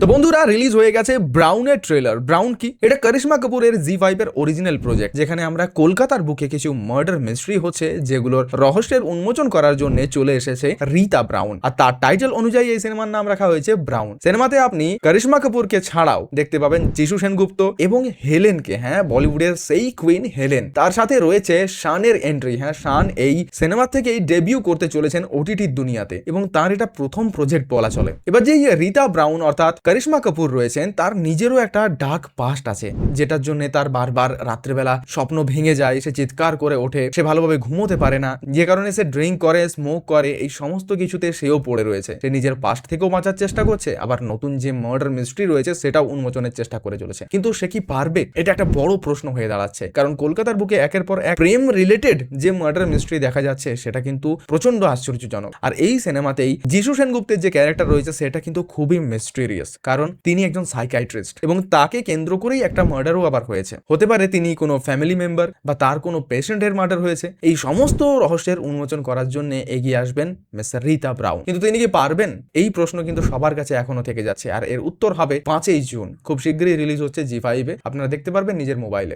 তো বন্ধুরা রিলিজ হয়ে গেছে ব্রাউনের ট্রেলার। ব্রাউন কি? এটা করিশ্মা কাপুরের জি5 এর অরিজিনাল প্রজেক্ট, যেখানে আমরা কলকাতার বুকে কিছু মার্ডার মিস্ট্রি হচ্ছে যেগুলোর রহস্যের উন্মোচন করার জন্য চলে এসেছে রীতা ব্রাউন, আর তার টাইটেল অনুযায়ী এই সিনেমার নাম রাখা হয়েছে ব্রাউন। সিনেমাতে আপনি করিশ্মা কাপুরকে ছাড়াও দেখতে পাবেন যিশু সেনগুপ্ত এবং হেলেনকে, হ্যাঁ বলিউডের সেই কুইন হেলেন। তার সাথে রয়েছে শানের এন্ট্রি। হ্যাঁ, শান এই সিনেমা থেকেই ডেবিউ করতে চলেছেন ওটিটির দুনিয়াতে এবং তার এটা প্রথম প্রজেক্ট বলা চলে। এবার যে রীতা ব্রাউন অর্থাৎ করিশ্মা কাপুর রয়েছেন, তার নিজেরও একটা ডার্ক পাস্ট আছে, যেটার জন্য তার বারবার রাত্রেবেলা স্বপ্ন ভেঙে যায়, সে চিৎকার করে ওঠে, সে ভালোভাবে ঘুমোতে পারে না, যে কারণে সে ড্রিঙ্ক করে, স্মোক করে, এই সমস্ত কিছুতে সেও পড়ে রয়েছে। সে নিজের পাস্ট থেকেও বাঁচার চেষ্টা করছে, আবার নতুন যে মার্ডার মিস্ট্রি রয়েছে সেটাও উন্মোচনের চেষ্টা করে চলেছে। কিন্তু সে কি পারবে? এটা একটা বড় প্রশ্ন হয়ে দাঁড়াচ্ছে, কারণ কলকাতার বুকে একের পর এক প্রেম রিলেটেড যে মার্ডার মিস্ট্রি দেখা যাচ্ছে সেটা কিন্তু প্রচন্ড আশ্চর্যজনক। আর এই সিনেমাতেই যিশু সেনগুপ্তের যে ক্যারেক্টার রয়েছে সেটা কিন্তু খুবই মিস্টেরিয়াস, কারণ তিনি একজন সাইকিয়াট্রিস্ট এবং তাকে কেন্দ্র করেই একটা মার্ডারও আবার হয়েছে। হতে পারে তিনি কোনো ফ্যামিলি মেম্বার বা তার কোনো পেশেন্টের মার্ডার হয়েছে। এই সমস্ত রহস্যের উন্মোচন করার জন্য এগিয়ে আসবেন মিস রীতা ব্রাউন। কিন্তু তিনি কি পারবেন? এই প্রশ্ন কিন্তু সবার কাছে এখনো থেকে যাচ্ছে, আর এর উত্তর হবে 5ই জুন। খুব শীঘ্রই রিলিজ হচ্ছে জি5 এ, আপনারা দেখতে পারবেন নিজের মোবাইলে।